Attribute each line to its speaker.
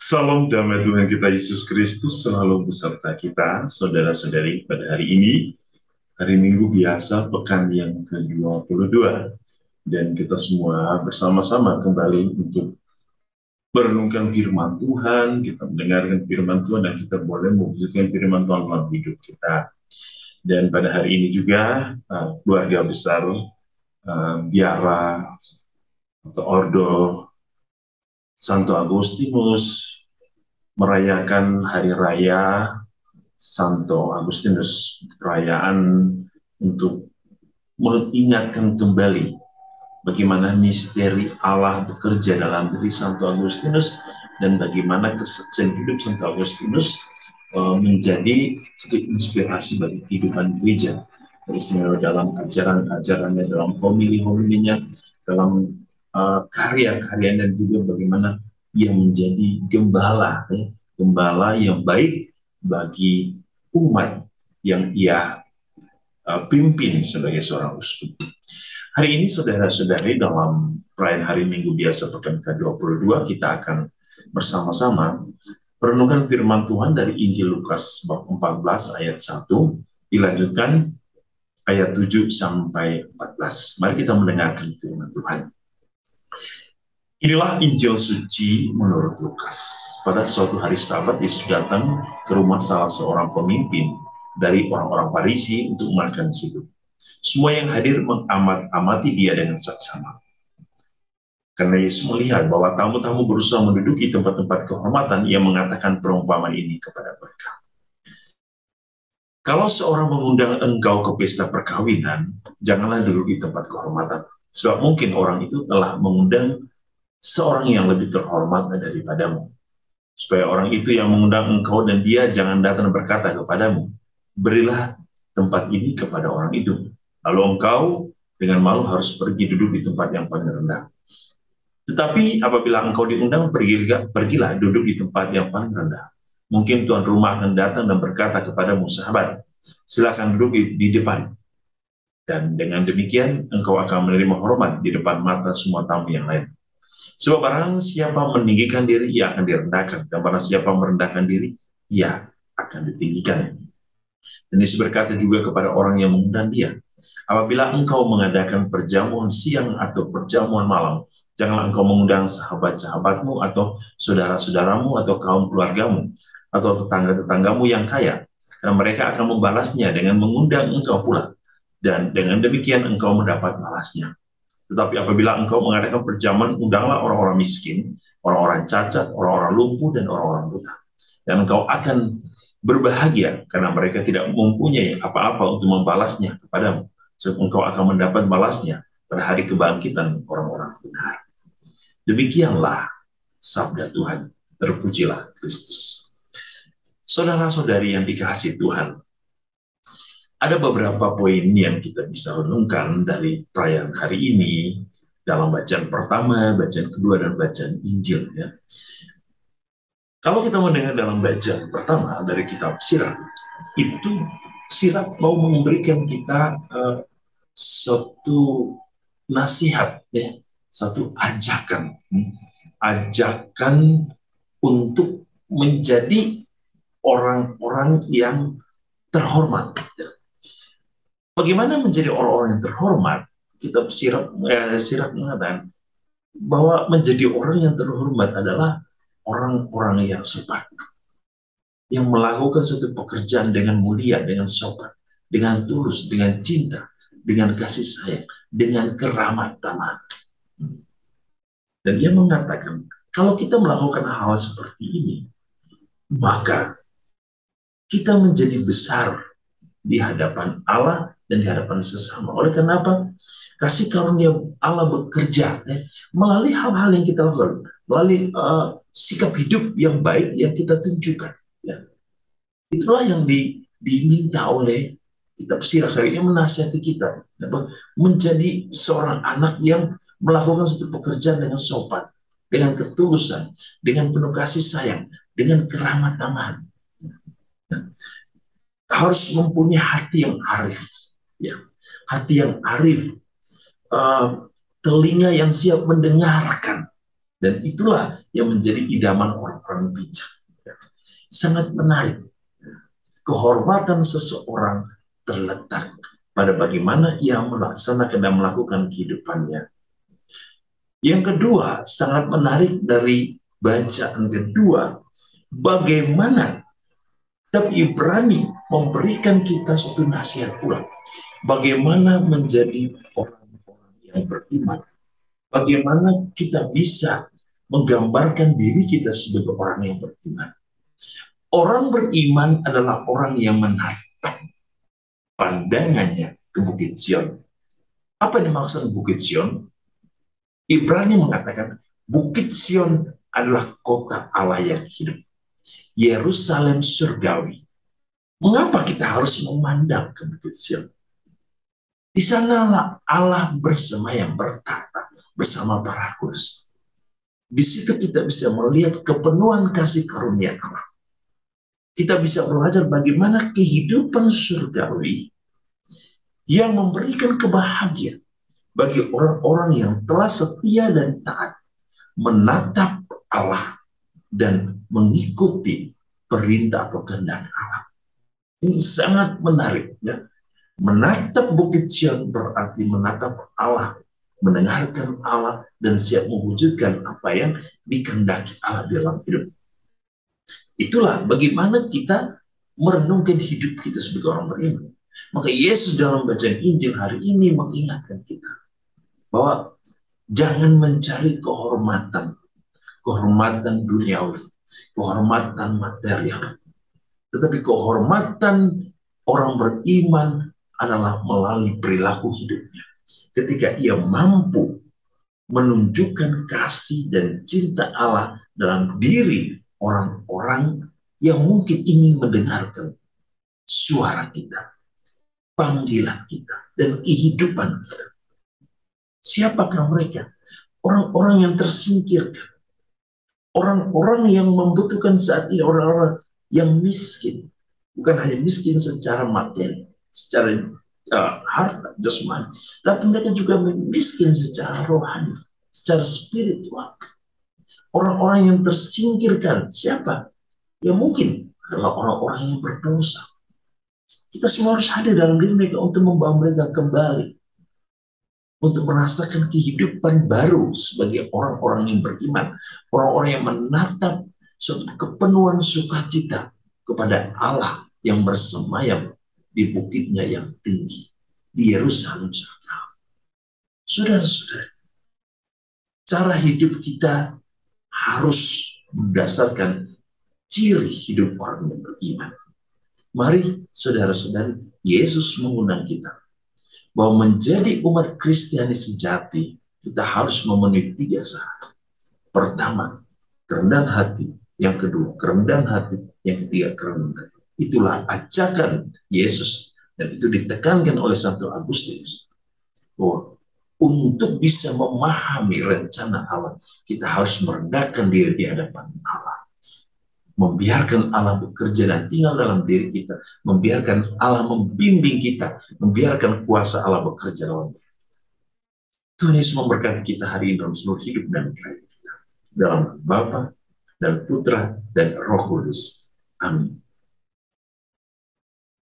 Speaker 1: Salam damai Tuhan kita Yesus Kristus selalu beserta kita, saudara-saudari pada hari ini, hari Minggu biasa, pekan yang ke-22, dan kita semua bersama-sama kembali untuk merenungkan firman Tuhan, kita mendengarkan firman Tuhan, dan kita boleh mewujudkan firman Tuhan dalam hidup kita. Dan pada hari ini juga, keluarga besar Biara atau Ordo Santo Agustinus merayakan hari raya Santo Agustinus, perayaan untuk mengingatkan kembali bagaimana misteri Allah bekerja dalam diri Santo Agustinus dan bagaimana kesaksian hidup Santo Agustinus menjadi satu inspirasi bagi kehidupan gereja, teristimewa dalam ajaran-ajarannya, dalam homili-homilinya, dalam karya-karyanya, dan juga bagaimana ia menjadi gembala, gembala yang baik bagi umat yang ia pimpin sebagai seorang uskup. Hari ini saudara-saudari, dalam perayaan hari Minggu biasa pekan ke-22, kita akan bersama-sama merenungkan firman Tuhan dari Injil Lukas bab 14 ayat 1, dilanjutkan ayat 7 sampai 14. Mari kita mendengarkan firman Tuhan. Inilah Injil suci menurut Lukas. Pada suatu hari Sabat, Yesus datang ke rumah salah seorang pemimpin dari orang-orang Farisi untuk makan di situ. Semua yang hadir mengamati dia dengan saksama. Karena Yesus melihat bahwa tamu-tamu berusaha menduduki tempat-tempat kehormatan, ia mengatakan perumpamaan ini kepada mereka. Kalau seorang mengundang engkau ke pesta perkawinan, janganlah duduk di tempat kehormatan. Sebab mungkin orang itu telah mengundang seorang yang lebih terhormat daripadamu. Supaya orang itu yang mengundang engkau dan dia jangan datang berkata kepadamu, berilah tempat ini kepada orang itu. Lalu engkau dengan malu harus pergi duduk di tempat yang paling rendah. Tetapi apabila engkau diundang, pergilah duduk di tempat yang paling rendah. Mungkin tuan rumah akan datang dan berkata kepadamu, sahabat, silakan duduk di depan. Dan dengan demikian, engkau akan menerima hormat di depan mata semua tamu yang lain. Sebab barang siapa meninggikan diri, ia akan direndahkan. Dan barang siapa merendahkan diri, ia akan ditinggikan. Dan Yesus berkata juga kepada orang yang mengundang dia, apabila engkau mengadakan perjamuan siang atau perjamuan malam, janganlah engkau mengundang sahabat-sahabatmu atau saudara-saudaramu atau kaum keluargamu atau tetangga-tetanggamu yang kaya, karena mereka akan membalasnya dengan mengundang engkau pula, dan dengan demikian engkau mendapat balasnya. Tetapi apabila engkau mengadakan perjamuan, undanglah orang-orang miskin, orang-orang cacat, orang-orang lumpuh, dan orang-orang buta. Dan engkau akan berbahagia karena mereka tidak mempunyai apa-apa untuk membalasnya kepadamu. Sebab engkau akan mendapat balasnya pada hari kebangkitan orang-orang benar. Demikianlah sabda Tuhan. Terpujilah Kristus. Saudara-saudari yang dikasihi Tuhan, ada beberapa poin yang kita bisa renungkan dari perayaan hari ini dalam bacaan pertama, bacaan kedua, dan bacaan Injil. Ya. Kalau kita mendengar dalam bacaan pertama dari kitab Sirach, itu Sirach mau memberikan kita suatu nasihat, ya, satu ajakan, ajakan untuk menjadi orang-orang yang terhormat. Ya. Bagaimana menjadi orang-orang yang terhormat? Kitab Sirach mengatakan bahwa menjadi orang yang terhormat adalah orang-orang yang sopan, yang melakukan suatu pekerjaan dengan mulia, dengan sopan, dengan tulus, dengan cinta, dengan kasih sayang, dengan keramah tamahan. Dan ia mengatakan, kalau kita melakukan hal seperti ini, maka kita menjadi besar di hadapan Allah dan di hadapan sesama. Oleh karena apa? Kasih karunia Allah bekerja melalui hal-hal yang kita lakukan, melalui sikap hidup yang baik yang kita tunjukkan. Ya. Itulah yang diminta oleh kitab Sirach hari ini, menasihati kita menjadi seorang anak yang melakukan satu pekerjaan dengan sopan, dengan ketulusan, dengan penuh kasih sayang, dengan keramah tamahan. Ya. Harus mempunyai hati yang arif, ya, hati yang arif, telinga yang siap mendengarkan, Dan itulah yang menjadi idaman orang-orang bijak. Sangat menarik. Kehormatan seseorang terletak pada bagaimana ia melaksanakan dan melakukan kehidupannya. Yang kedua, sangat menarik dari bacaan kedua, bagaimana kitab Ibrani memberikan kita satu nasihat pula. Bagaimana menjadi orang-orang yang beriman. Bagaimana kita bisa menggambarkan diri kita sebagai orang yang beriman. Orang beriman adalah orang yang menatap pandangannya ke Bukit Sion. Apa yang dimaksud Bukit Sion? Ibrani mengatakan Bukit Sion adalah kota Allah yang hidup. Yerusalem surgawi. Mengapa kita harus memandang ke Bukit Sion? Di sanalah Allah bersemayam, bertata bersama para kudus. Di situ kita bisa melihat kepenuhan kasih karunia Allah. Kita bisa belajar bagaimana kehidupan surgawi yang memberikan kebahagiaan bagi orang-orang yang telah setia dan taat menatap Allah dan mengikuti perintah atau kehendak Allah. Ini sangat menarik, ya. Menatap Bukit Sion berarti menatap Allah, mendengarkan Allah, dan siap mewujudkan apa yang dikehendaki Allah dalam hidup. Itulah bagaimana kita merenungkan hidup kita sebagai orang beriman. Maka Yesus dalam bacaan Injil hari ini mengingatkan kita bahwa jangan mencari kehormatan duniawi, kehormatan material. Tetapi kehormatan orang beriman adalah melalui perilaku hidupnya. Ketika ia mampu menunjukkan kasih dan cinta Allah dalam diri orang-orang yang mungkin ingin mendengarkan suara kita, panggilan kita, dan kehidupan kita. Siapakah mereka? Orang-orang yang tersingkirkan. Orang-orang yang membutuhkan saat ini, orang-orang yang miskin. Bukan hanya miskin secara materi, secara harta, jasmani, tapi mereka juga miskin secara rohani, secara spiritual. Orang-orang yang tersingkirkan, siapa? Ya mungkin adalah orang-orang yang berdosa. Kita semua harus hadir dalam diri mereka untuk membawa mereka kembali, untuk merasakan kehidupan baru sebagai orang-orang yang beriman, orang-orang yang menatap suatu kepenuhan sukacita kepada Allah yang bersemayam di bukitnya yang tinggi, di Yerusalem surgawi. Saudara-saudara, cara hidup kita harus berdasarkan ciri hidup orang yang beriman. Mari saudara-saudari, Yesus mengundang kita bahwa menjadi umat Kristiani sejati, kita harus memenuhi 3 syarat. Pertama, kerendahan hati. Yang kedua, kerendahan hati. Yang ketiga, kerendahan hati. Itulah ajakan Yesus, dan itu ditekankan oleh Santo Agustinus, bahwa untuk bisa memahami rencana Allah, kita harus merendahkan diri di hadapan Allah. Membiarkan Allah bekerja dan tinggal dalam diri kita, membiarkan Allah membimbing kita, membiarkan kuasa Allah bekerja dalam diri kita. Tuhan Yesus memberkati kita hari ini dalam seluruh hidup dan karya kita. Dalam Bapa dan Putra dan Roh Kudus. Amin.